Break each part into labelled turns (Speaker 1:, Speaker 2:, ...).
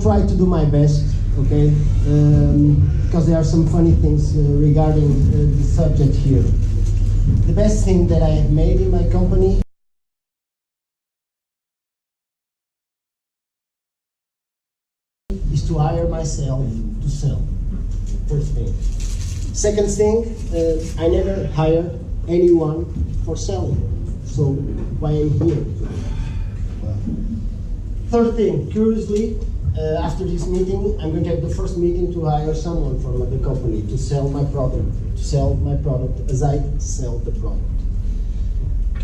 Speaker 1: try to do my best, okay? Because there are some funny things regarding the subject here. The best thing that I have made in my company is to hire myself to sell. First thing. Second thing, I never hire anyone for selling. So why I'm here? Third thing, curiously, after this meeting, I'm going to have the first meeting to hire someone from the company to sell my product, as I sell the product.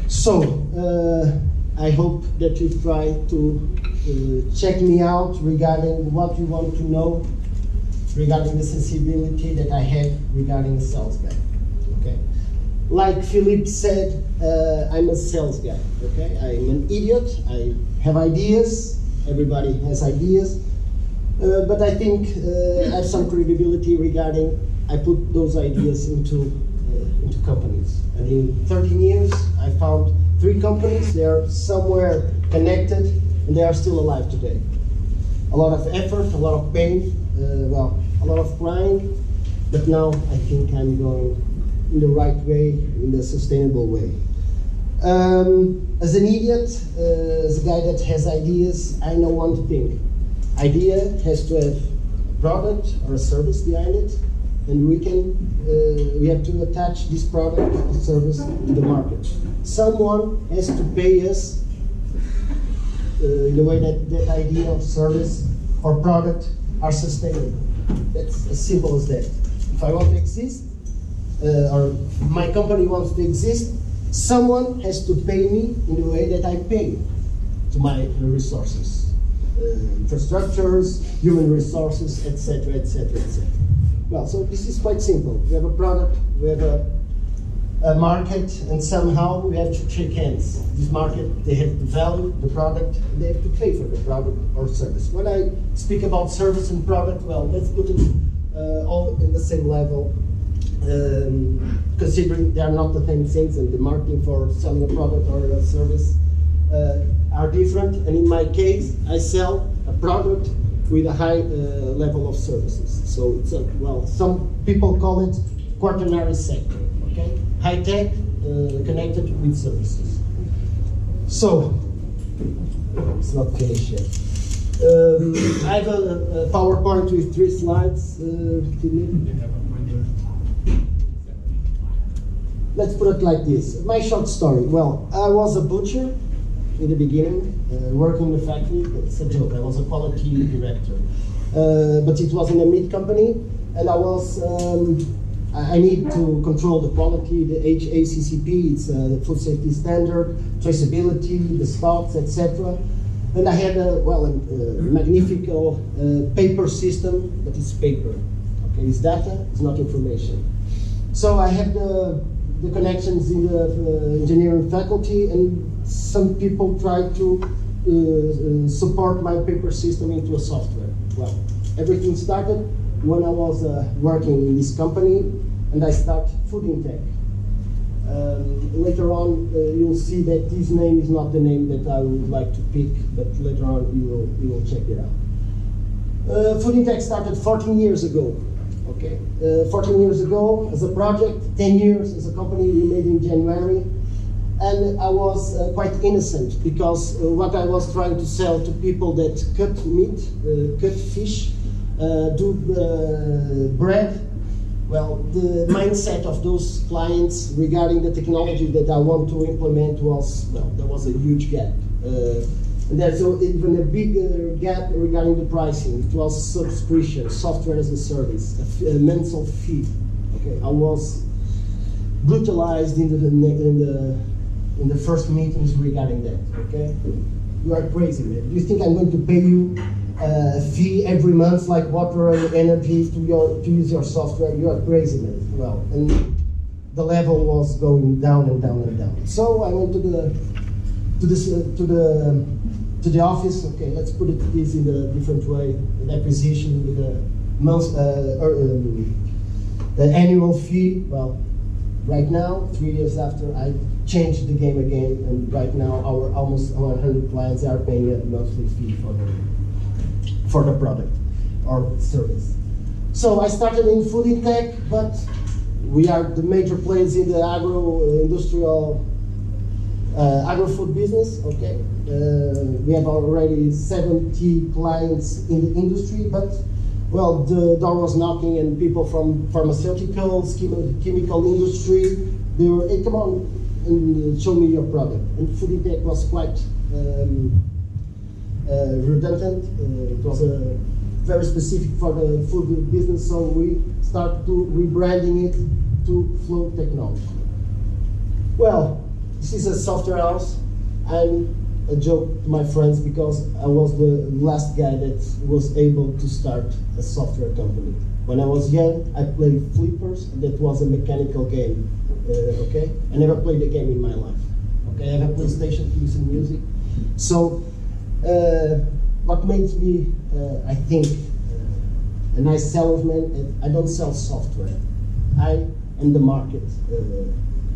Speaker 1: So, I hope that you try to check me out regarding what you want to know, regarding the sensibility that I have regarding the sales guy, okay? Like Philippe said, I'm a sales guy, okay? I'm an idiot, I have ideas, everybody has ideas, but I think I have some credibility regarding I put those ideas into companies. And in 13 years, I found 3 companies, they are somewhere connected, and they are still alive today. A lot of effort, a lot of pain, well, a lot of crying, but now I think I'm going in the right way, in the sustainable way. As an idiot, as a guy that has ideas, I know one thing. Idea has to have a product or a service behind it, and we have to attach this product or service to the market. Someone has to pay us in the way that that idea of service or product are sustainable. That's as simple as that. If I want to exist, or my company wants to exist, someone has to pay me in the way that I pay to my resources, infrastructures, human resources, etc., etc., etc. Well, so this is quite simple. We have a product, we have a market, and somehow we have to shake hands. This market, they have to value the product, and they have to pay for the product or service. When I speak about service and product, well, let's put it all in the same level. Considering they are not the same things, and the marketing for selling a product or a service are different. And in my case, I sell a product with a high level of services. So it's a, well, some people call it quaternary sector. Okay, high tech connected with services. So it's not finished yet. I have a PowerPoint with 3 slides. Let's put it like this. My short story. Well, I was a butcher in the beginning, working in the factory. It's a joke. I was a quality director. But it was in a meat company, and I need to control the quality, the HACCP, it's the food safety standard, traceability, the stocks, etc. And I had a magnifical paper system, but it's paper. Okay, it's data, it's not information. So I have the connections in the engineering faculty, and some people try to support my paper system into a software. Well, everything started when I was working in this company, and I start food intake. Later on, you'll see that this name is not the name that I would like to pick, but later on you will check it out. Food intake started 14 years ago. Okay, 14 years ago as a project, 10 years as a company we made in January. And I was quite innocent, because what I was trying to sell to people that cut meat, cut fish, do bread, well, the mindset of those clients regarding the technology that I want to implement was, well, there was a huge gap. And there's even a bigger gap regarding the pricing. It was subscription, software as a service, a monthly fee. Okay, I was brutalized in the first meetings regarding that. Okay, you are crazy, man. Do you think I'm going to pay you a fee every month like water and energy to use your software? You are crazy, man. Well, and the level was going down and down and down. So I went to the office. Okay, let's put this in a different way. An acquisition with the annual fee. Well, right now, 3 years after, I changed the game again, and right now our almost 100 clients are paying a monthly fee for the product or service. So I started in food tech, but we are the major players in the agro-industrial, agro-food business, okay? We have already 70 clients in the industry, but well, the door was knocking and people from pharmaceuticals, chemical industry, they were, hey, come on and show me your product. And food tech was quite redundant. It was very specific for the food business, so we started to rebranding it to Flow Technology. Well, this is a software house. I'm a joke to my friends because I was the last guy that was able to start a software company. When I was young, I played flippers, and that was a mechanical game, okay? I never played a game in my life, okay? I have a PlayStation to listen to music. So, what makes me, I think, a nice salesman, I don't sell software. I am the market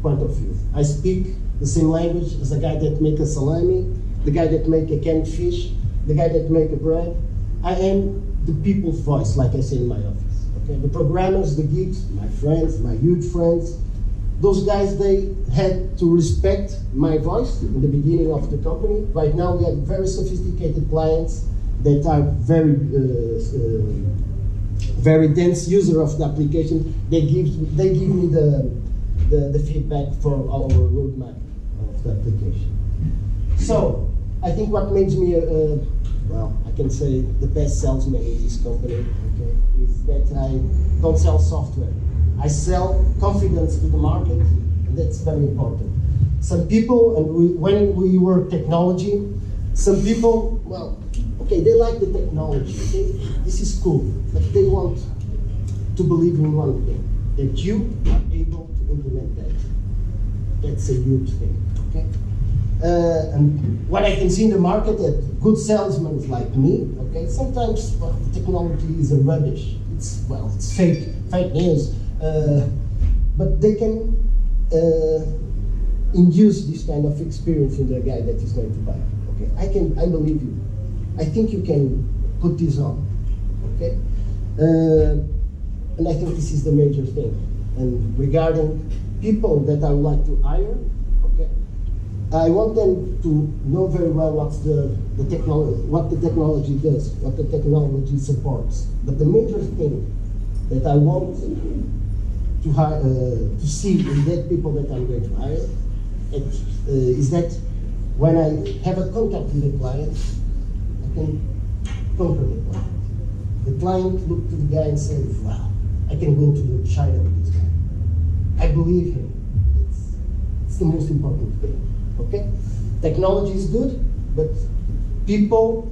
Speaker 1: point of view. I speak the same language as the guy that makes a salami, the guy that makes a canned fish, the guy that makes a bread. I am the people's voice, like I say in my office. Okay? The programmers, the geeks, my friends, my huge friends, those guys, they had to respect my voice in the beginning of the company. Right now we have very sophisticated clients that are very very dense user of the application. They give me the feedback for our roadmap of the application. So I think what makes me well, I can say the best salesman in this company, okay, is that I don't sell software. I sell confidence to the market, and that's very important. Some people, and when we work technology, some people, well, okay, they like the technology, okay? This is cool, but they want to believe in one thing, that you are able to implement that. That's a huge thing, okay? And what I can see in the market, that good salesmen like me, okay, sometimes, well, the technology is a rubbish. It's, well, it's fake news. But they can induce this kind of experience in the guy that is going to buy. Okay, I believe you. I think you can put this on. Okay, and I think this is the major thing. And regarding people that I would like to hire, okay, I want them to know very well what's the technology, what the technology does, what the technology supports. But the major thing that I want to hire, to see in that people that I'm going to hire, is that when I have a contact with the client, I can conquer the client. The client look to the guy and say, wow, I can go to China with this guy. I believe him. It's the most important thing, okay? Technology is good, but people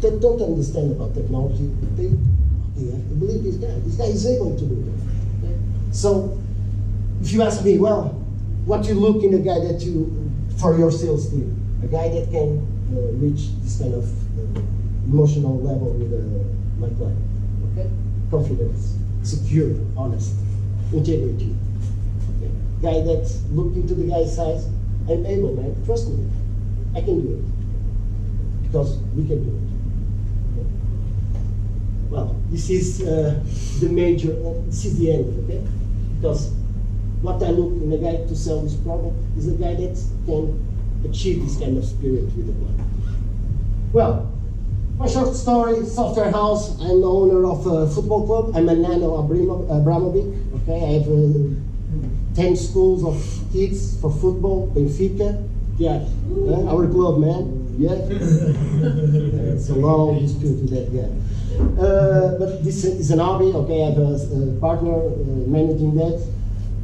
Speaker 1: that don't understand about technology, they believe this guy. This guy is able to do it. Okay? So, if you ask me, well, what you look in a guy that for your sales team, a guy that can reach this kind of emotional level with my client, okay? Confidence, secure, honest, integrity. Okay? Guy that's looking to the guy's eyes, I'm able, man, trust me, I can do it, because we can do it. Okay? Well, this is the major, this is the end, okay? Because what I look in a guy to sell this product is a guy that can achieve this kind of spirit with the client. Well, my short story, software house, I'm the owner of a football club. I'm a Nano Abramovic, okay? I have 10 schools of kids for football, Benfica. Yeah, our club, man, yeah? It's a long history to that guy. But this is an hobby, okay? I have a partner managing that.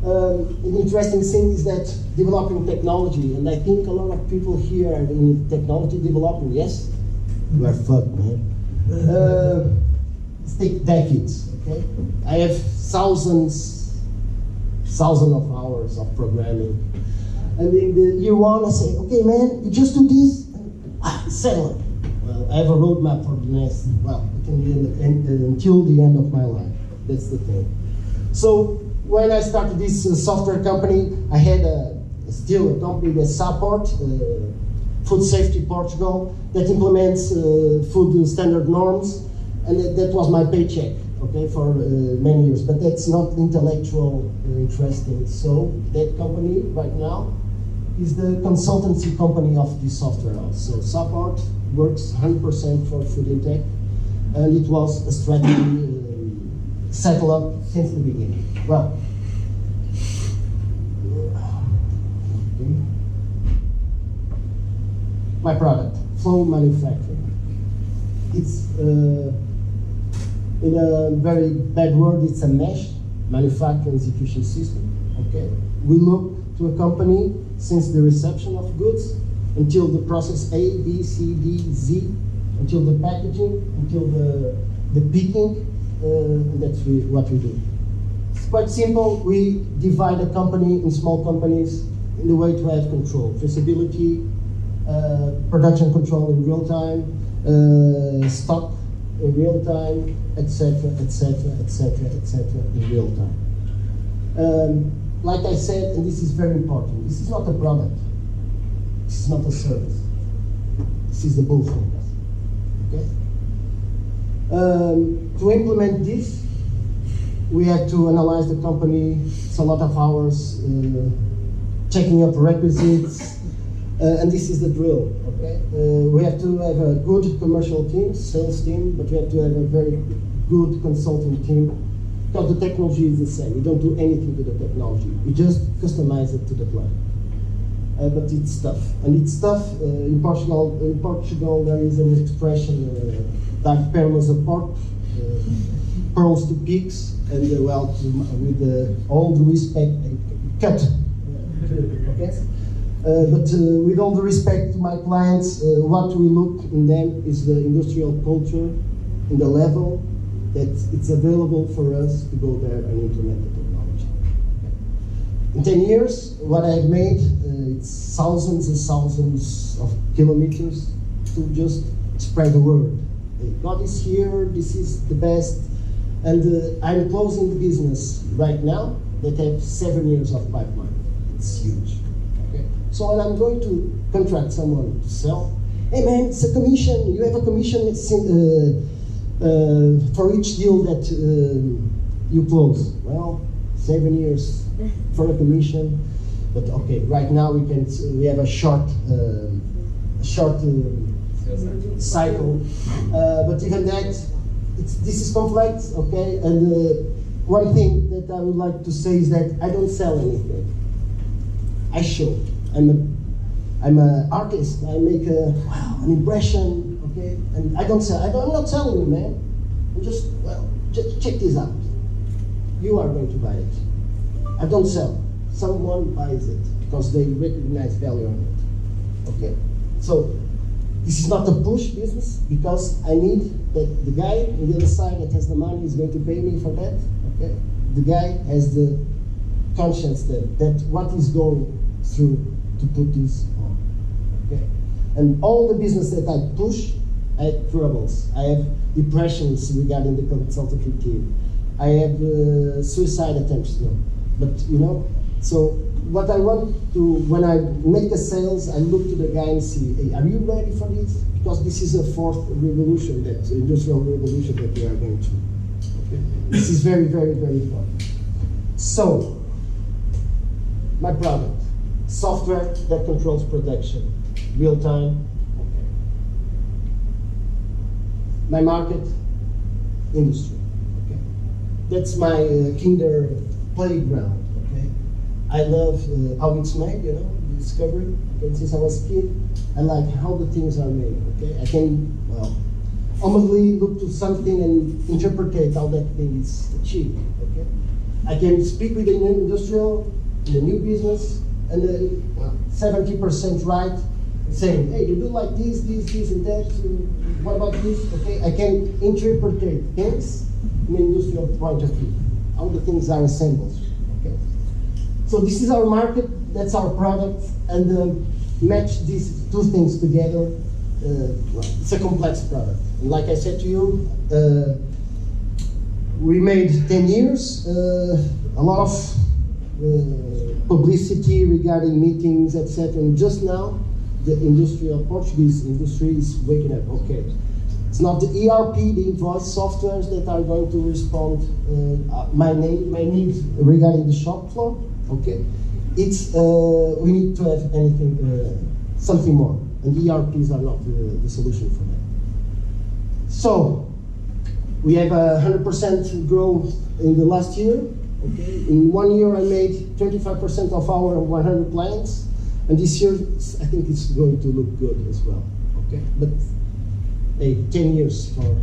Speaker 1: An interesting thing is that developing technology, and I think a lot of people here are in technology development, yes? We're fucked, man. It's take decades, okay? I have thousands of hours of programming. And in the year one, I say, okay, man, you just do this, settle it. Well, I have a roadmap for the next, well, it can be until the end of my life. That's the thing. So, when I started this software company, I had still a company that support Food Safety Portugal that implements food standard norms. and that was my paycheck, okay, for many years. But that's not intellectual interesting. So that company right now is the consultancy company of the software house. So support works 100% for food intake, and it was a strategy settled up since the beginning. Well, okay. My product, flow manufacturing. It's in a very bad word, it's a mesh manufacturing execution system. Okay, we look to a company since the reception of goods until the process A, B, C, D, Z, until the packaging, until the picking, and that's what we do. It's quite simple. We divide a company in small companies in the way to have control, traceability, production control in real time, stock in real time, etc., etc., etc., etc., in real time. Like I said, and this is very important, this is not a product, this is not a service, this is the both things. Okay? To implement this, we had to analyze the company. It's a lot of hours, checking up requisites, and this is the drill. Okay, we have to have a good commercial team, sales team, but we have to have a very good consulting team, because the technology is the same. We don't do anything to the technology. We just customize it to the client. But it's tough, and it's tough. In Portugal, there is an expression, like perlas of pork, pearls to pigs, and well, with all the respect, cut. Okay. But with all the respect to my clients, what we look in them is the industrial culture in the level that it's available for us to go there and implement the technology. In 10 years, what I've made, it's thousands and thousands of kilometers to just spread the word. God is here, this is the best, and I'm closing the business right now that have 7 years of pipeline. It's huge. So when I'm going to contract someone to sell, hey man, it's a commission. You have a commission for each deal that you close. Well, 7 years for a commission, but okay. Right now we have a short cycle, but even that, this is complex. Okay, and one thing that I would like to say is that I don't sell anything. I show. I'm an artist. I make an impression, okay? And I don't sell. I'm not selling you, man. I'm just check this out. You are going to buy it. I don't sell. Someone buys it because they recognize value on it. Okay. So this is not a push business, because I need that the guy on the other side that has the money is going to pay me for that. Okay. The guy has the conscience that what is going through to put this on. Okay? And all the business that I push, I have troubles. I have depressions regarding the consultancy team. I have suicide attempts now. But you know, so what I want to, when I make a sales, I look to the guy and see, hey, are you ready for this? Because this is a fourth revolution, that industrial revolution that we are going through. Okay? This is very, very, very important. So, my product. Software that controls production, real time. Okay. My market, industry. Okay. That's my kinder playground. Okay. I love how it's made. You know, discovery. Okay. Since I was a kid, I like how the things are made. Okay. I can almostly look to something and interpret how that thing is achieved. Okay. I can speak with the new industrial, the new business. And 70% right, saying, hey, you do like this, and that, what about this? Okay, I can interpret things in an industrial point of view, how the things are assembled. Okay, so this is our market, that's our product, and match these two things together. It's a complex product. And like I said to you, we made 10 years, a lot of publicity regarding meetings, etc. And just now, the Portuguese industry is waking up. Okay, It's not the ERP, the invoice softwares that are going to respond my needs regarding the shop floor. Okay, it's we need to have anything, something more, and ERPs are not the solution for that. So we have 100% growth in the last year. Okay, in 1 year I made 25% of our 100 clients, and this year I think it's going to look good as well. Okay, but hey, 10 years for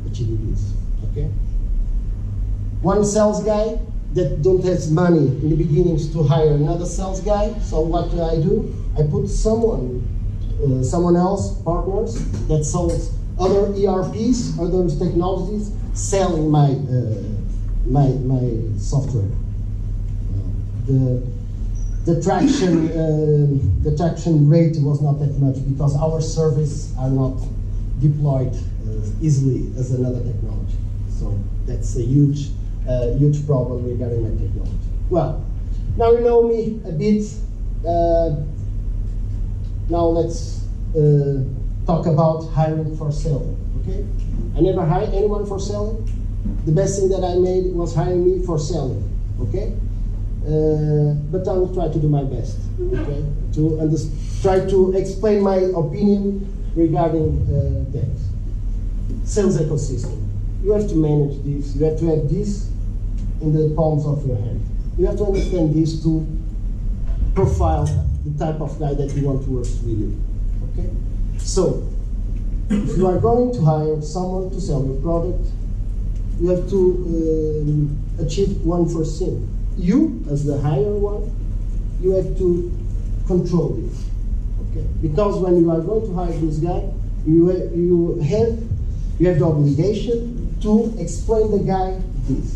Speaker 1: achieving this. Okay, one sales guy that don't have money in the beginnings to hire another sales guy. So what do? I put someone else, partners that sells other ERPs, other technologies, selling my software. The traction rate was not that much because our services are not deployed easily as another technology. So that's a huge problem regarding my technology. Well, now you know me a bit. Now let's talk about hiring for selling. Okay, I never hired anyone for selling. The best thing that I made was hiring me for selling. Okay, but I will try to do my best. Okay, to try to explain my opinion regarding things. Sales ecosystem. You have to manage this. You have to have this in the palms of your hand. You have to understand this to profile the type of guy that you want to work with you. Okay? So, if you are going to hire someone to sell your product, you have to achieve one first thing. You, as the higher one, you have to control this. Okay? Because when you are going to hire this guy, you have the obligation to explain the guy this.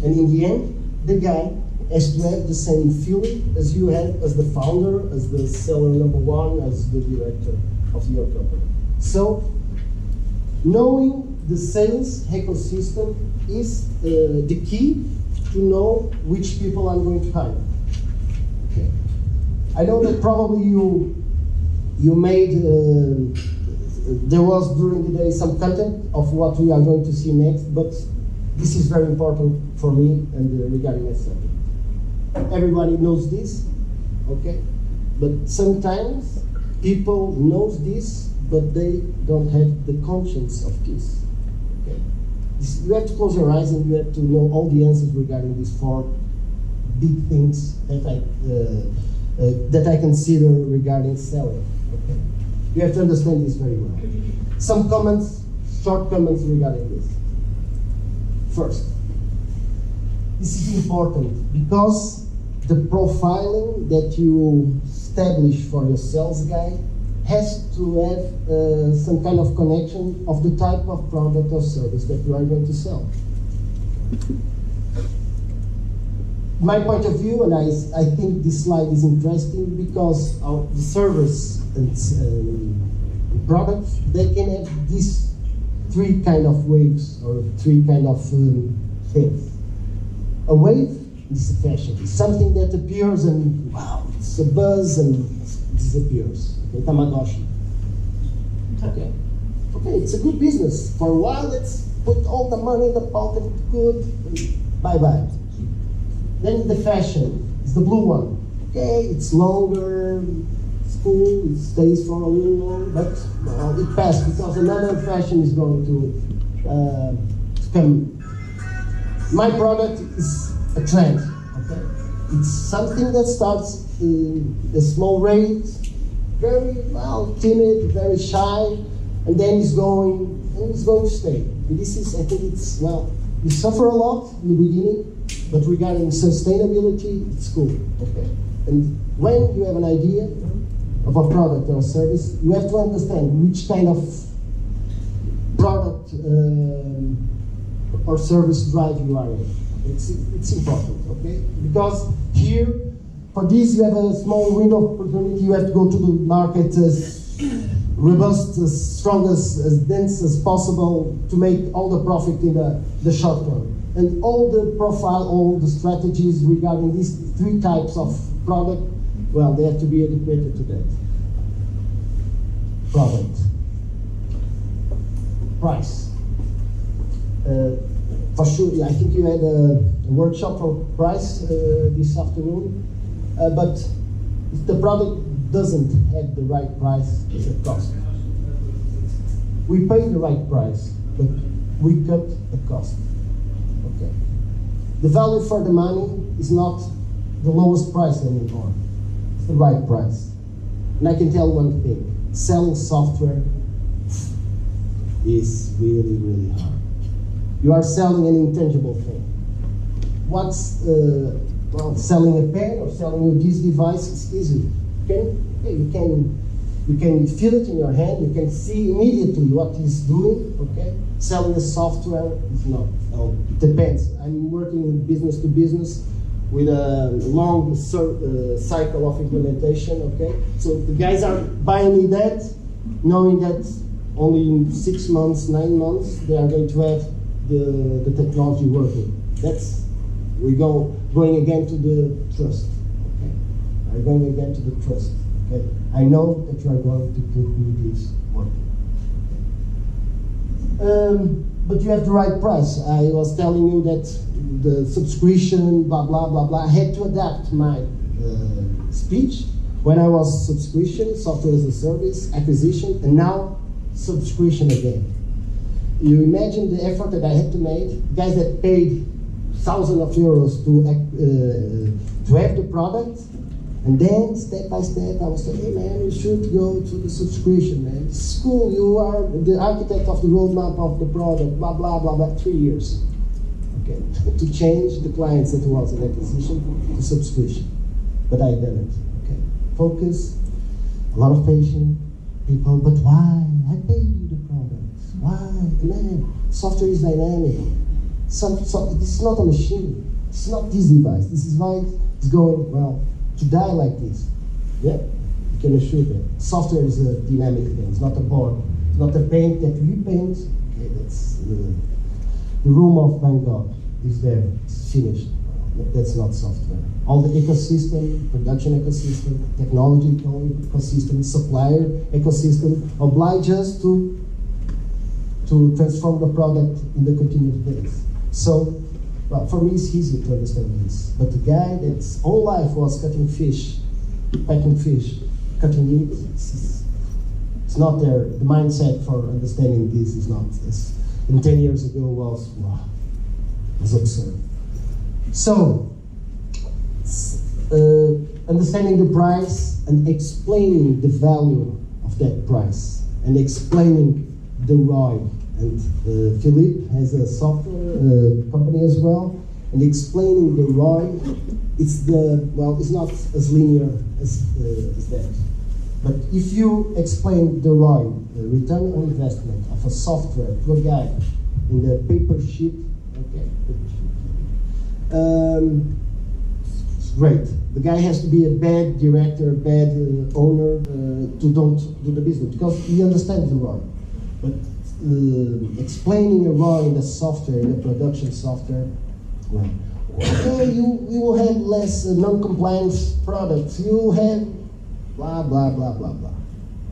Speaker 1: And in the end, the guy has to have the same feeling as you have as the founder, as the seller number one, as the director of your company. So, knowing the sales ecosystem is the key to know which people I'm going to hire. Okay. I know that probably you made, there was during the day some content of what we are going to see next, but this is very important for me and regarding myself. Everybody knows this, okay? But sometimes people knows this, but they don't have the conscience of this. Okay? You have to close your eyes and you have to know all the answers regarding these 4 big things that I consider regarding selling. Okay? You have to understand this very well. Some comments, short comments regarding this. First, this is important because the profiling that you establish for your sales guy has to have some kind of connection of the type of product or service that you are going to sell. My point of view, and I think this slide is interesting because the service and products, they can have these 3 kind of waves or 3 kind of things. A wave is a fashion. It's something that appears and wow, it's a buzz and disappears. Okay, Tamagotchi. Okay. Okay, it's a good business. For a while, let's put all the money in the pocket, good, bye-bye. Then the fashion is the blue one. Okay, it's longer, it's cool, it stays for a little long, but well, it passed because another fashion is going to come. My product is a trend, okay? It's something that starts a small rate, very well, timid, very shy, and then it's going to stay. And this is, I think it's, well, you suffer a lot in the beginning, but regarding sustainability, it's cool, okay? And when you have an idea of a product or a service, you have to understand which kind of product or service drive you are in. It's important, okay? Because here, for this, you have a small window of opportunity. You have to go to the market as robust, as strong, as dense as possible to make all the profit in the short term. And all the profile, all the strategies regarding these 3 types of product, well, they have to be adequate to that product. price. For sure, I think you had a workshop for price this afternoon, but if the product doesn't have the right price, it's a cost. We pay the right price, but we cut the cost. Okay. The value for the money is not the lowest price anymore. It's the right price. And I can tell one thing, selling software is really, really hard. You are selling an intangible thing. What's, well, selling a pen or selling you this device is easy. You can feel it in your hand, you can see immediately what it's doing, okay? Selling a software is not, it depends. I'm working in business to business with a long cycle of implementation, okay? So the guys are buying me that, knowing that only in 6 months, 9 months, they are going to have the technology working. That's, going again to the trust, okay? We're going again to the trust, okay? I know that you are going to put this working. But you have the right price. I was telling you that the subscription, blah, blah, blah, blah. I had to adapt my speech when I was subscription, software as a service, acquisition, and now subscription again. You imagine the effort that I had to make, guys that paid thousands of euros to have the product, and then step by step I was saying, hey man, you should go to the subscription, man. It's cool, you are the architect of the roadmap of the product, blah, blah, blah, blah, 3 years. Okay, to change the clients that was in acquisition to subscription. But I done it, okay. Focus, a lot of patience, people, but why? I paid you the products. Why? Man, software is dynamic. This is not a machine. It's not this device. This device is going, well, to die like this. Yeah, you can assure that. Software is a dynamic thing. It's not a board. It's not a paint that we paint. Okay, that's the room of Van Gogh is there. It's finished. That's not software. All the ecosystem, production ecosystem, technology ecosystem, supplier ecosystem oblige us to transform the product in the continuous base. So, well, for me it's easy to understand this. But the guy that's whole life was cutting fish, packing fish, cutting meat, it's not there. The mindset for understanding this is not as, and 10 years ago was, wow, it was absurd. So, understanding the price and explaining the value of that price and explaining the ROI. And Philippe has a software company as well, and explaining the ROI, it's not as linear as that. But if you explain the ROI, the return on investment of a software to a guy in the paper sheet, okay, it's great. The guy has to be a bad director, bad owner to don't do the business because he understands the ROI. But explaining a ROI in the software, in the production software, well, okay, you will have less non-compliant products. You will have blah, blah, blah, blah, blah.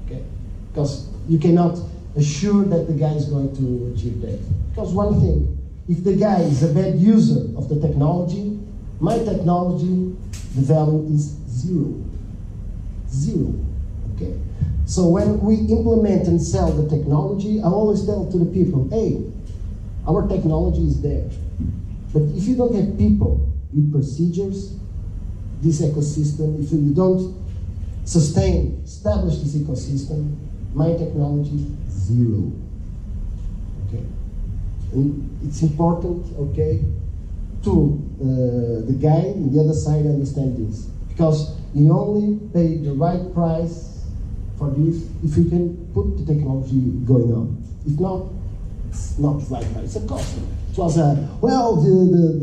Speaker 1: Okay? Because you cannot assure that the guy is going to achieve that. Because one thing, if the guy is a bad user of the technology, my technology, the value is zero. Zero. Okay? So when we implement and sell the technology, I always tell to the people, hey, our technology is there. But if you don't have people with procedures, this ecosystem, if you don't establish this ecosystem, my technology, zero. Okay? And it's important, okay, to the guy on the other side understand this. Because you only pay the right price for this if you can put the technology going on. If not, it's not right. It's a cost. It was well,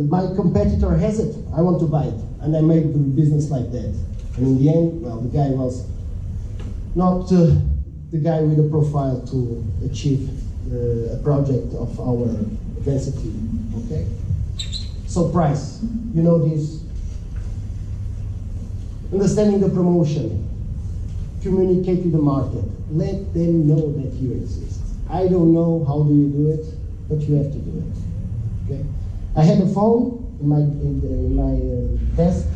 Speaker 1: my competitor has it. I want to buy it, and I made the business like that. And in the end, well, the guy was not the guy with a profile to achieve a project of our density. Okay. So price, you know this. Understanding the promotion. Communicate to the market. Let them know that you exist. I don't know how do you do it, but you have to do it. Okay? I had a phone in my desk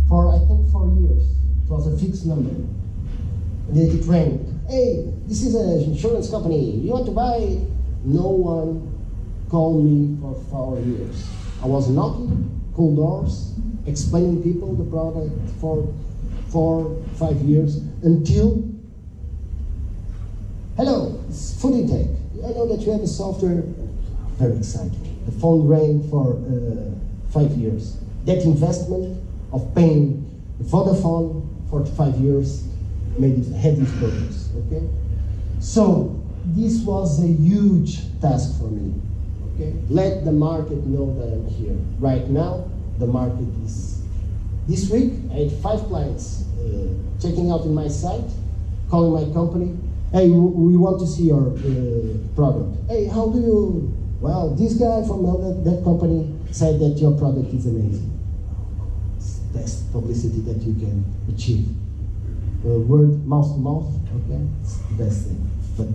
Speaker 1: for I think 4 years. It was a fixed number. And it rang. Hey, this is an insurance company. You want to buy it? No one called me for 4 years. I was knocking, cold doors, explaining people the product for 4, 5 years until, hello, it's food intake. I know that you have a software. Very exciting. The phone rang for 5 years. That investment of paying Vodafone for 5 years had its purpose. Okay, so this was a huge task for me. Okay, let the market know that I'm here. Right now, the market is. This week, I had 5 clients checking out in my site, calling my company. Hey, we want to see your product. Hey, how do you? Well, this guy from that company said that your product is amazing. It's the best publicity that you can achieve. Word, mouth to mouth, okay, it's the best thing. But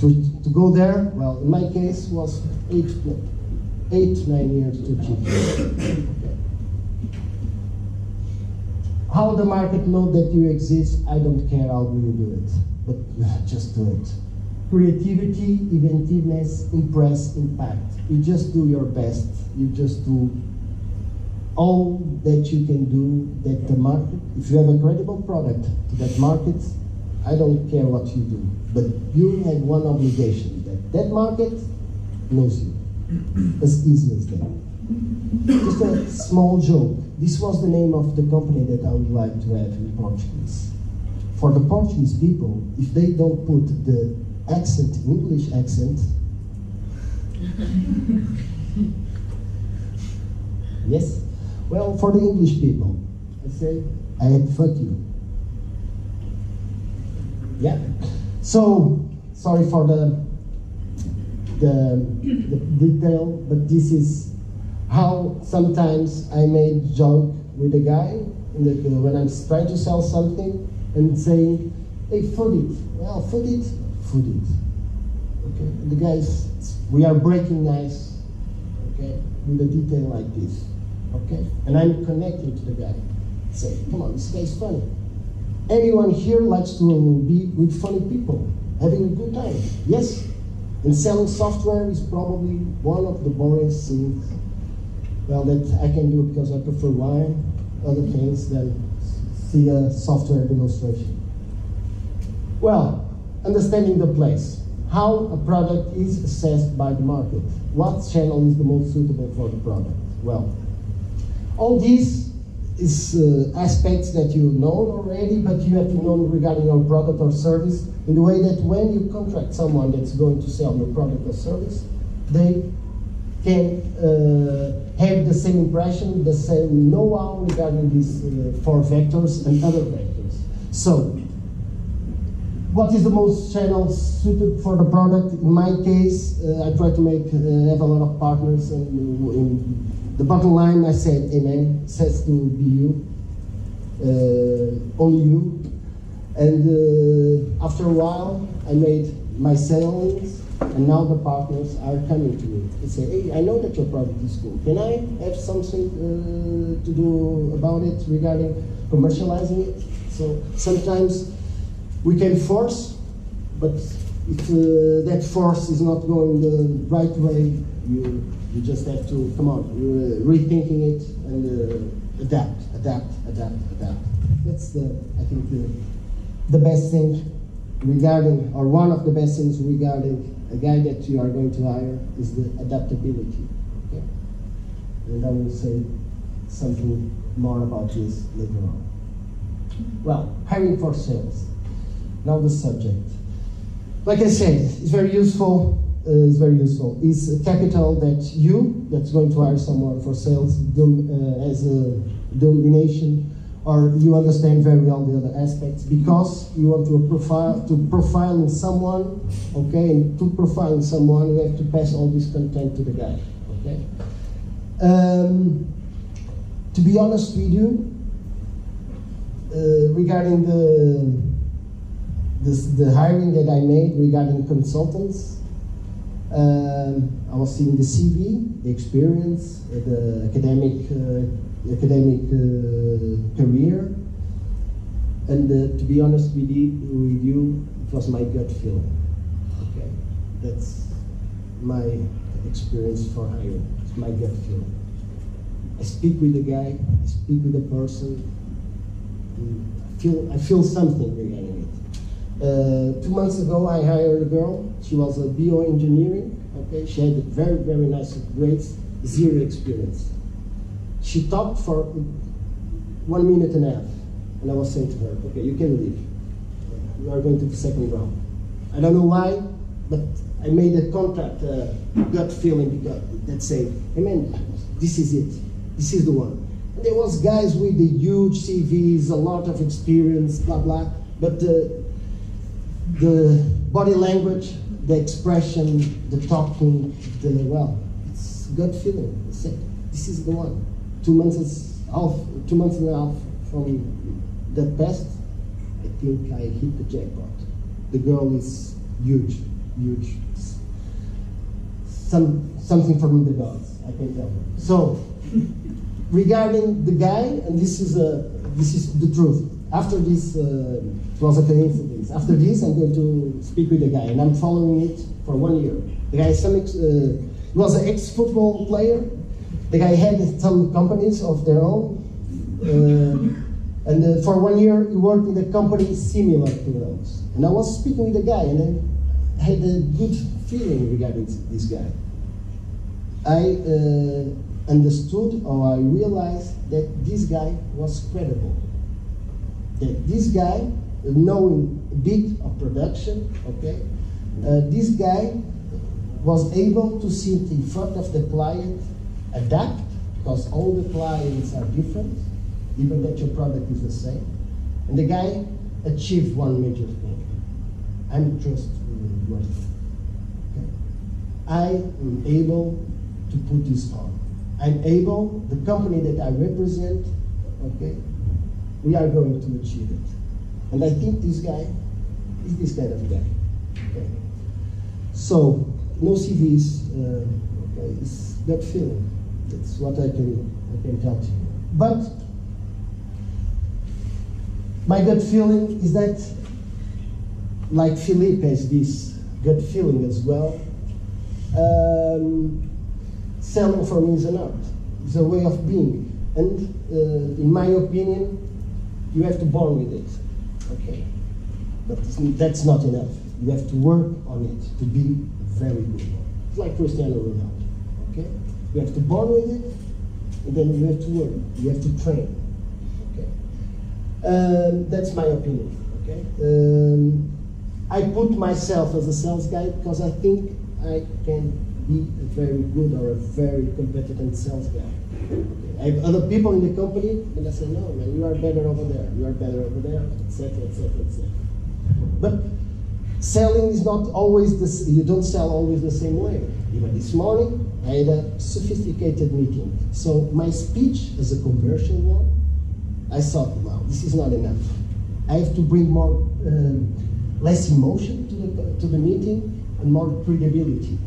Speaker 1: to go there, well, in my case, was 8 to 9 years to achieve. Okay. How the market know that you exist, I don't care how do you do it, but just do it. Creativity, inventiveness, impress, impact. You just do your best. You just do all that you can do that the market, if you have a credible product to that market, I don't care what you do, but you have one obligation, that market knows you, as easy as that. Just a small joke. This was the name of the company that I would like to have in Portuguese. For the Portuguese people, if they don't put the accent, English accent, yes? Well, for the English people, I say, I had fuck you. Yeah. So, sorry for the detail, but this is how sometimes I made joke with a guy when I'm trying to sell something and saying, hey, food it. Well, food it. Okay. And the guys, we are breaking ice, okay, with a detail like this. Okay, and I'm connecting to the guy. Say, come on, this guy's funny. Anyone here likes to be with funny people, having a good time? Yes? And selling software is probably one of the boringest things, well, that I can do because I prefer wine, other things than see a software demonstration. Well, understanding the place. How a product is assessed by the market. What channel is the most suitable for the product? Well, all these is aspects that you know already, but you have to know regarding your product or service in the way that when you contract someone that's going to sell your product or service, they can have the same impression, the same know-how regarding these 4 vectors and other vectors. So, what is the most channels suited for the product? In my case, I try to have a lot of partners, and in the bottom line, I said, amen, it says to be you, only you. And after a while, I made my sales, and now the partners are coming to me. They say, hey, I know that your product is cool. Can I have something to do about it regarding commercializing it? So sometimes we can force, but if that force is not going the right way, you just have to, come on, you're rethinking it and adapt. That's I think the best thing regarding, or one of the best things regarding a guy that you are going to hire is the adaptability, okay? And I will say something more about this later on. Well, hiring for sales. Now the subject. Like I said, it's very useful. It's a capital that's going to hire someone for sales as a domination, or you understand very well the other aspects because you want to profile in someone, okay? And to profile in someone, you have to pass all this content to the guy, okay? To be honest with you, regarding the hiring that I made regarding consultants. I was seeing the CV, the experience, the academic career, and to be honest with you, it was my gut feeling. Okay, that's my experience for hiring. It's my gut feeling. I speak with the guy, I speak with the person. I feel something regarding it. 2 months ago, I hired a girl. She was a bioengineering. Okay, she had very, very nice grades, zero experience. She talked for 1 minute and a half, and I was saying to her, okay, you can leave. We are going to the second round. I don't know why, but I made a contract, gut feeling that say, hey man, this is it. This is the one. And there was guys with the huge CVs, a lot of experience, blah, blah, but the body language, the expression, the talking, it's gut feeling. It's it. This is the one. 2 months and a half from that past, I think I hit the jackpot. The girl is huge, huge. Something from the gods, I can tell you. So, regarding the guy, and this is the truth. After this, it was a coincidence. After this, I'm going to speak with the guy, and I'm following it for 1 year. The guy was an ex-football player. The guy had some companies of their own, and for 1 year he worked in a company similar to those. And I was speaking with the guy, and I had a good feeling regarding this guy. I understood, or I realized that this guy was credible. That this guy, knowing a bit of production, okay, this guy was able to sit in front of the client, adapt, because all the clients are different, even that your product is the same. And the guy achieved one major thing. I'm trustworthy. Okay? I am able to put this on. I'm able, the company that I represent, okay, we are going to achieve it. And I think this guy is this kind of guy. Okay? So, no CVs, okay, it's gut feeling. That's what I can tell to you. But my gut feeling is that, like Philippe has this gut feeling as well, selling for me is an art. It's a way of being. And in my opinion, you have to born with it. Okay? But that's not enough. You have to work on it to be very good. It's like Cristiano Ronaldo. Okay? You have to born with it, and then you have to work. You have to train. Okay? That's my opinion. Okay? I put myself as a sales guy because I think I can be a very good or a very competent sales guy. Okay. I have other people in the company, and I say, no, man, you are better over there. You are better over there, etc., etc., etc. But selling is not always you don't sell always the same way. Even this morning, I had a sophisticated meeting. So my speech as a commercial one, I thought, wow, this is not enough. I have to bring more, less emotion to the meeting and more credibility.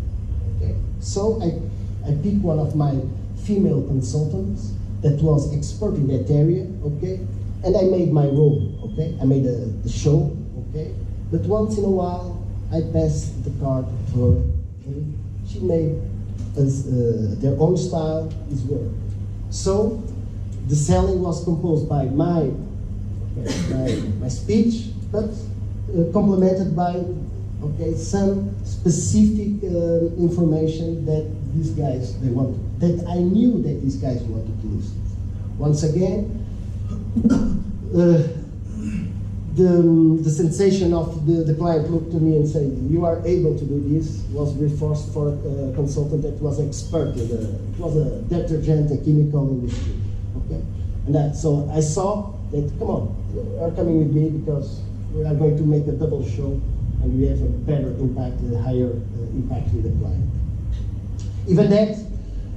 Speaker 1: Okay? So I picked one of my female consultants that was expert in that area, okay? And I made my role, okay? I made the show, okay? But once in a while, I passed the card to her, and she made their own style is work. So the selling was composed by my speech, but complemented by some specific information that these guys that I knew that these guys wanted to listen. Once again, the sensation of the client looked to me and said, "You are able to do this," was reinforced for a consultant that was expert in it was a detergent and chemical industry. Okay, and so I saw that. Come on, you are coming with me because we are going to make a double show. And we have a better impact, a higher impact with the client. Even that,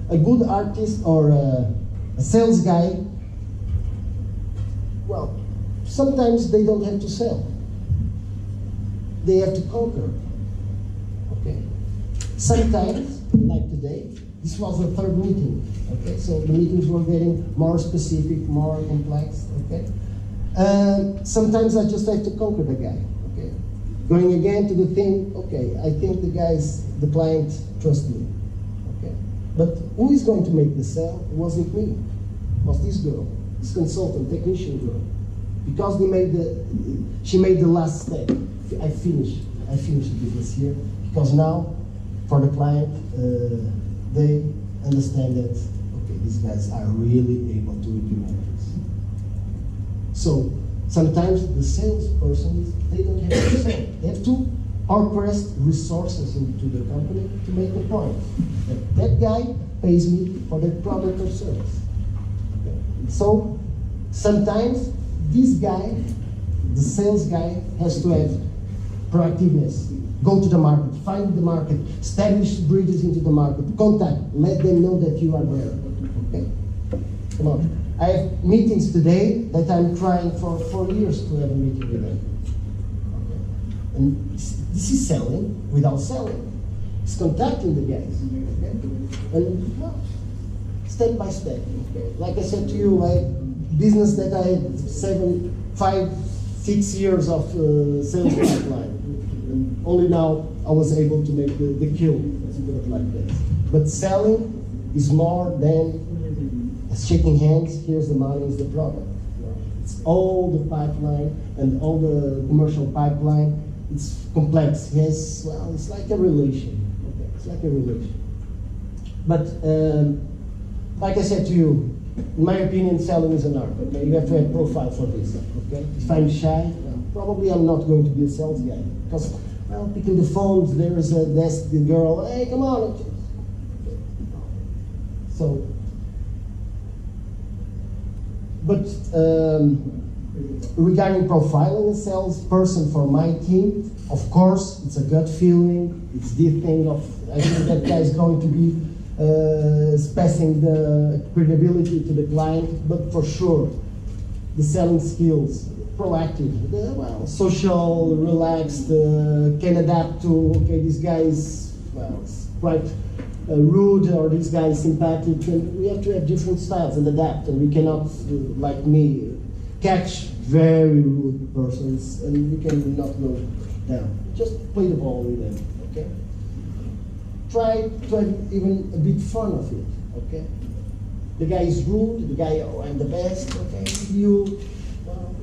Speaker 1: a good artist or a sales guy, well, sometimes they don't have to sell. they have to conquer. Okay. Sometimes, like today, this was the third meeting. Okay, so the meetings were getting more specific, more complex. Okay. Sometimes I just have to conquer the guy. Okay. Going again to the thing. Okay, I think the client trusts me. Okay. But who is going to make the sale? It wasn't me. It was this girl, this consultant, technician girl. Because she made the last step. I finished the business here. Because now, for the client, they understand that, okay, these guys are really able to implement this. So, sometimes the salesperson, they don't have to sell. They have to orchestrate resources into the company to make the point. That guy pays me for that product or service. Okay. So, sometimes this guy, the sales guy, has to have proactiveness. Go to the market, find the market, establish bridges into the market, contact, let them know that you are there. Okay? Come on. I have meetings today that I'm trying for 4 years to have a meeting with them. Okay? And this is selling without selling. It's contacting the guys. Okay? And well, step by step. Okay? Like I said to you, business that I had 5, 6 years of sales pipeline. And only now I was able to make the kill, let's put it like this. But selling is more than shaking hands, here's the money, is the product. It's all the pipeline and all the commercial pipeline. It's complex. Yes, well, it's like a relation. Okay, it's like a relation. But like I said to you, in my opinion, selling is an art. Okay, you have to have profile for this. Okay, if I'm shy, well, probably I'm not going to be a sales guy because, well, picking the phones, there is a desk girl. Hey, come on. So, but regarding profiling a salesperson for my team, of course, it's a gut feeling. It's the thing of I think that guy is going to be passing the credibility to the client, but for sure, the selling skills, proactive, well, social, relaxed, can adapt to, okay, this guy is, well, quite rude, or this guy is sympathetic, and we have to have different styles and adapt, and we cannot, like me, catch very rude persons, and we cannot go down. Just play the ball with them, okay? Try to have even a bit fun of it, okay? The guy is rude, the guy, oh, I'm the best, okay? You,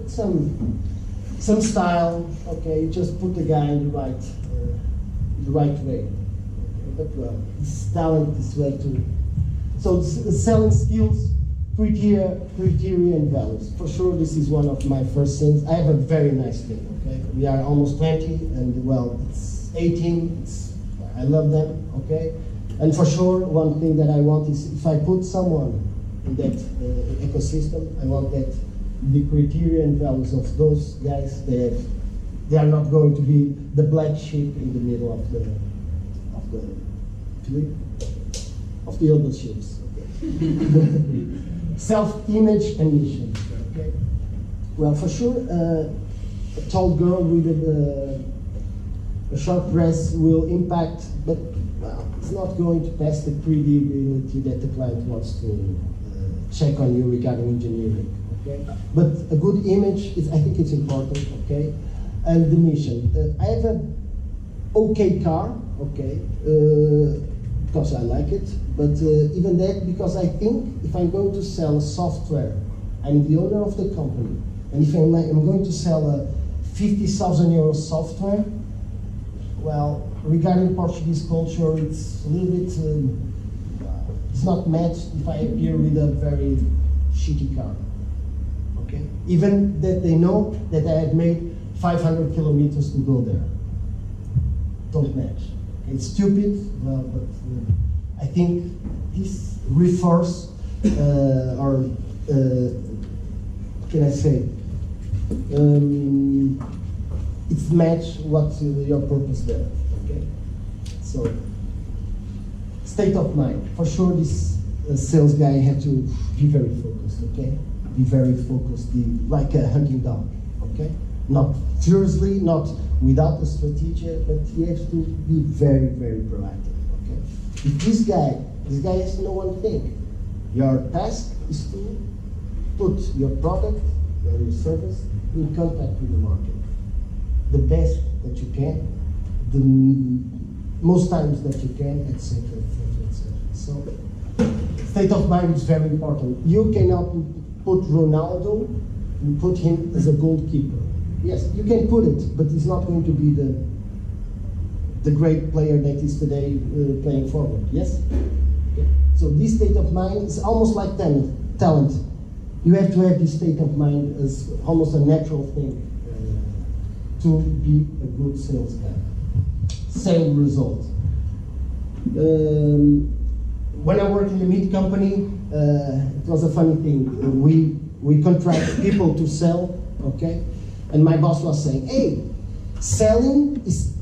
Speaker 1: some style, okay? You just put the guy in the right way. Okay? But well, this talent is way too. So the selling skills, criteria and values. For sure, this is one of my first things. I have a very nice team, okay? We are almost 20, and well, it's 18. I love them, okay? And for sure, one thing that I want is if I put someone in that ecosystem, I want that the criteria and values of those guys, they are not going to be the black sheep in the middle of the other ships. Okay? Self-image and mission. Okay? Well, for sure, a tall girl with a short dress will impact, but well, it's not going to pass the credibility that the client wants to check on you regarding engineering. Okay, but a good image is, I think, it's important. Okay, and the mission. I have an okay car. Okay, because I like it, but even that because I think if I'm going to sell a software, I'm the owner of the company, and if I'm going to sell a 50,000 euro software. Well, regarding Portuguese culture, it's a little bit, it's not matched if I appear with a very shitty car, okay? Even that they know that I had made 500 kilometers to go there. Don't match. It's stupid, well, but I think this refers, or what can I say? It's match what's your purpose there, okay? So, state of mind. For sure, this sales guy had to be very focused, okay? Be very focused, like a hunting dog, okay? Not fiercely, not without a strategy, but he has to be very, very proactive. Okay? If this guy has to know one thing. Your task is to put your product or your service in contact with the market. The best that you can, the most times that you can, etc., etc., etc. So, state of mind is very important. You cannot put Ronaldo and put him as a goalkeeper. Yes, you can put it, but he's not going to be the great player that is today playing forward. Yes? Okay. So this state of mind is almost like talent. You have to have this state of mind as almost a natural thing to be a good sales guy. Same result. When I worked in the meat company, it was a funny thing. We contract people to sell, okay? And my boss was saying, hey, selling is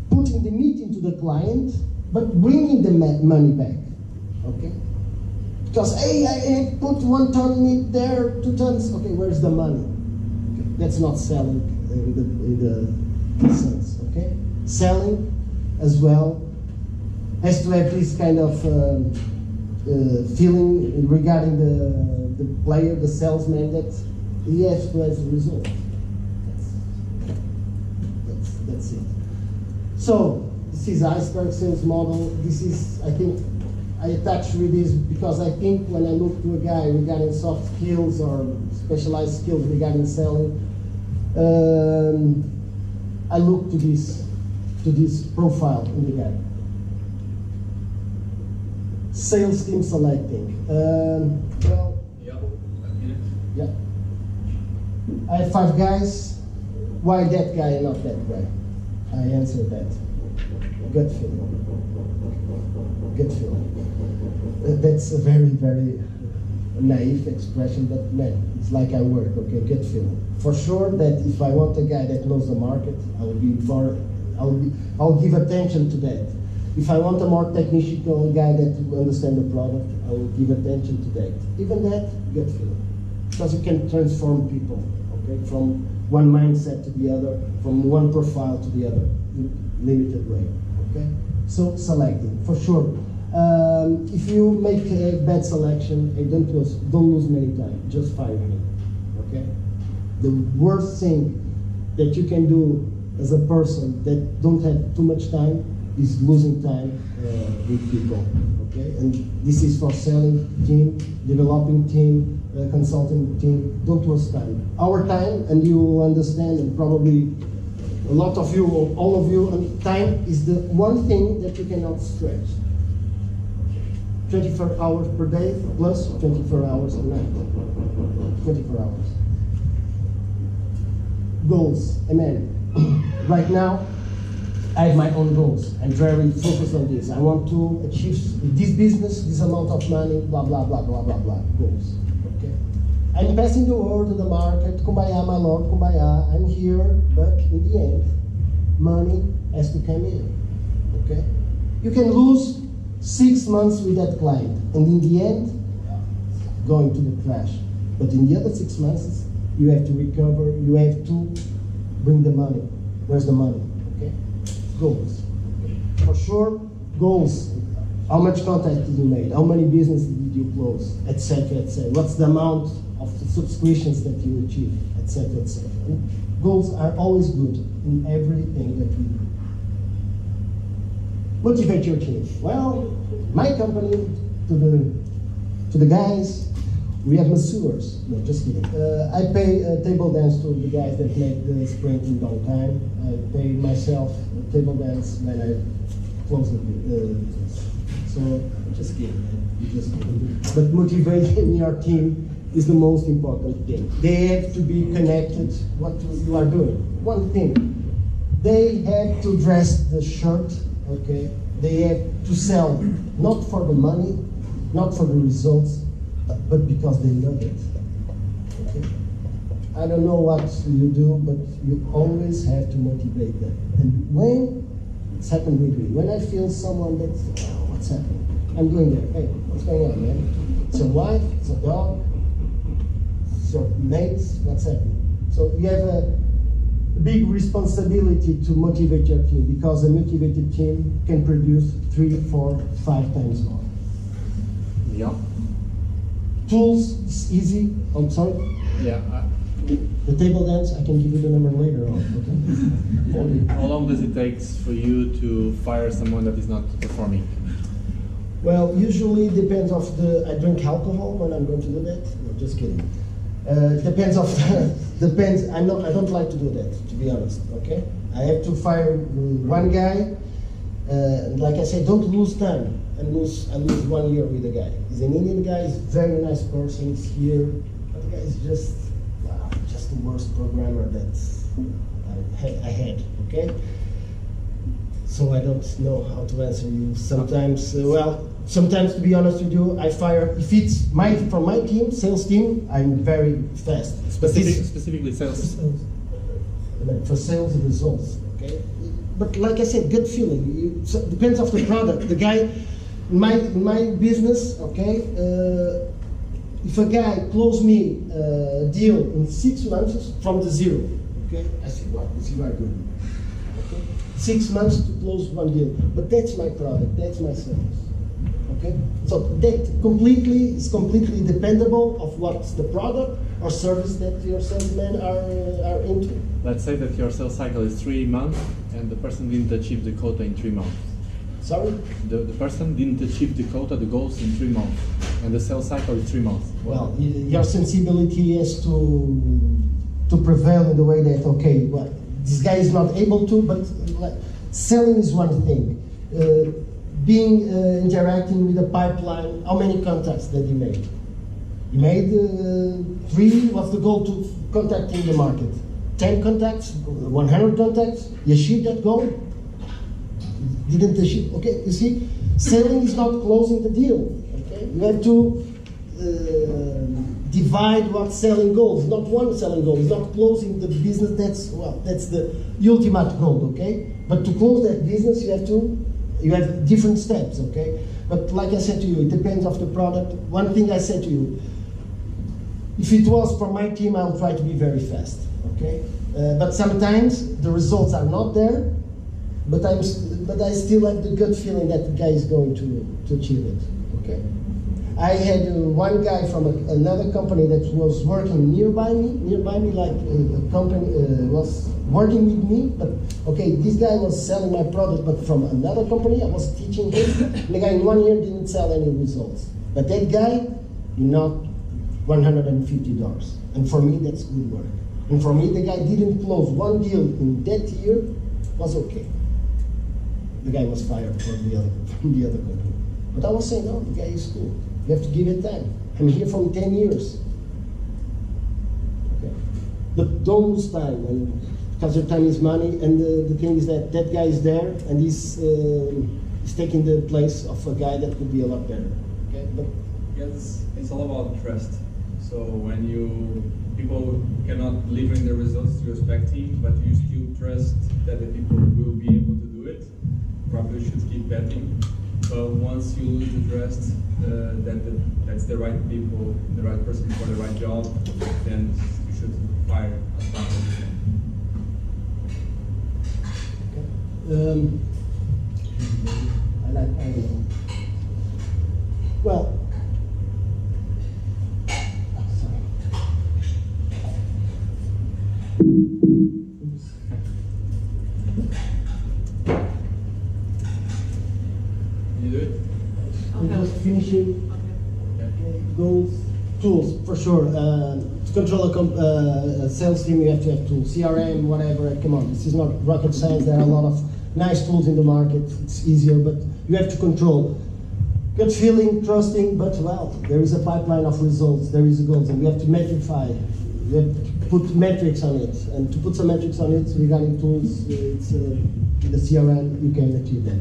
Speaker 1: putting the meat into the client, but bringing the money back, okay? Because, hey, I have put 1 ton meat there, 2 tons, okay, where's the money? Okay, that's not selling in the sense, okay? Selling as well has to have this kind of feeling regarding the player, the salesman, that he has to have a result. That's it. So this is iceberg sales model. This is, I think, I attach with this because I think when I look to a guy regarding soft skills or specialized skills regarding selling, I look to this profile in the guy. Sales team selecting. Well, yeah. I have 5 guys. Why that guy and not that guy? I answered that. Gut feeling. Gut feeling. That's a very, very naive expression, but man, it's like I work, okay, gut feeling. For sure that if I want a guy that knows the market, I'll give attention to that. If I want a more technical guy that will understand the product, I will give attention to that. Even that, gut feeling. Because you can transform people, okay, from one mindset to the other, from one profile to the other, in limited way, okay? So selecting, for sure. If you make a bad selection, don't lose many time, just fire him, okay? The worst thing that you can do as a person that don't have too much time is losing time with people, okay? And this is for selling team, developing team, consulting team. Don't waste time. Our time, and you will understand, and probably a lot of you, or all of you, and time is the one thing that you cannot stretch. 24 hours per day plus 24 hours a night. 24 hours. Goals, amen. Right now, I have my own goals. I'm very focused on this. I want to achieve this business, this amount of money, blah, blah, blah, blah, blah, blah, goals, okay? I'm passing the word to the market, kumbaya, my lord, kumbaya, I'm here, but in the end, money has to come in, okay? You can lose 6 months with that client, and in the end, going to the crash. But in the other 6 months, you have to recover, you have to bring the money. Where's the money, okay? Goals. For sure, goals. How much contact did you make? How many businesses did you close? Etc., etc. What's the amount of the subscriptions that you achieve? Etc., etc. Goals are always good in everything that we do. Motivate your team. Well, my company, to the guys, we have masseurs. No, just kidding. I pay table dance to the guys that make the sprint in long time. I pay myself table dance when I close the business. So, just kidding, man. Just kidding. But motivating your team is the most important thing. They have to be connected what you are doing. One thing, they have to dress the shirt, okay? They have to sell, not for the money, not for the results, but because they love it, okay? I don't know what you do, but you always have to motivate them. And when it's happened with me, when I feel someone that's, oh, what's happening? I'm going there, hey, what's going on, man? It's a wife, it's a dog, it's your mates, what's happening? So you have big responsibility to motivate your team, because a motivated team can produce 3, 4, 5 times more.
Speaker 2: Yeah.
Speaker 1: Tools, it's easy. I'm sorry.
Speaker 2: Yeah.
Speaker 1: The table dance, I can give you the number later on. Okay?
Speaker 2: How long does it take for you to fire someone that is not performing?
Speaker 1: Well, usually depends of the. I drink alcohol when I'm going to do that. No, just kidding. Depends of depends. I don't like to do that, to be honest. Okay, I have to fire one guy. Like I said, don't lose time. I lose 1 year with a guy. He's an Indian guy. He's a very nice person. He's here, but the guy is just the worst programmer that I had. Okay. So I don't know how to answer you. Sometimes, sometimes, to be honest with you, I fire. If it's from my team, sales team, I'm very fast.
Speaker 2: Specifically sales.
Speaker 1: For sales results, okay. But like I said, good feeling. So depends of the product. The guy, my business, okay. If a guy close me a deal in 6 months from the zero, okay, I say, wow, this is very good. 6 months to close one deal, but that's my product, that's my service. Okay, so that is completely dependable of what's the product or service that your salesmen are into.
Speaker 2: Let's say that your sales cycle is 3 months and the person didn't achieve the quota in 3 months.
Speaker 1: Sorry?
Speaker 2: The person didn't achieve the quota, the goals in 3 months, and the sales cycle is 3 months.
Speaker 1: Well, your sensibility is to prevail in the way that, okay, well, this guy is not able to, but selling is one thing. Interacting with the pipeline, how many contacts did he make? He made 3, what's the goal to contacting the market? 10 contacts, 100 contacts, you achieved that goal? Didn't achieve, okay, you see, selling is not closing the deal, okay? You have to divide what selling goals, not one selling goal, it's not closing the business, that's the ultimate goal, okay? But to close that business, you have different steps, okay? But like I said to you, it depends on the product. One thing I said to you, if it was for my team, I'll try to be very fast, okay? But sometimes the results are not there, but I still have the gut feeling that the guy is going to achieve it, okay? I had one guy from another company that was working nearby me, like a company was working with me, but okay, this guy was selling my product, but from another company, I was teaching him, and the guy in 1 year didn't sell any results. But that guy, not $150. And for me, that's good work. And for me, the guy didn't close one deal in that year, was okay. The guy was fired from the other company. But I was saying, no, the guy is cool. You have to give it time. I'm here for 10 years. Okay. But don't lose time, because your time is money, and the thing is that guy is there, and he's taking the place of a guy that could be a lot better. Okay? But
Speaker 3: yes, it's all about trust. So when people cannot deliver the results you're expecting, but you still trust that the people will be able to do it, probably should keep betting. But once you lose the trust, that's the right people, the right person for the right job, then you should fire as fast as you can.
Speaker 1: I don't know. Well, sorry.
Speaker 3: You do it?
Speaker 1: I'm just finishing. Goals, tools, for sure. To control a sales team, you have to have tools. CRM, whatever, come on. This is not rocket science. There are a lot of nice tools in the market. It's easier, but you have to control. Gut feeling, trusting, but well, there is a pipeline of results. There is goals, and you have to metrify. You have to put metrics on it. And to put some metrics on it regarding tools, it's the CRM, you can achieve that.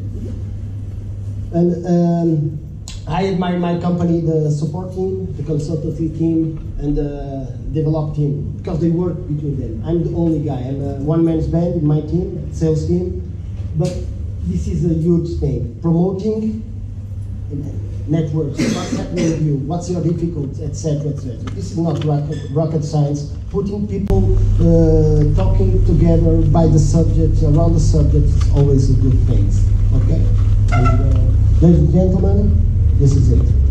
Speaker 1: And I admire my company, the support team, the consultancy team, and the develop team, because they work between them. I'm the only guy. I'm a one-man's band in my team, sales team, but this is a huge thing. Promoting, networks, what's happening with you, what's your difficulty, etc., etc. This is not rocket science. Putting people talking together by the subject, around the subject, is always a good thing. Okay? And, ladies and gentlemen, this is it.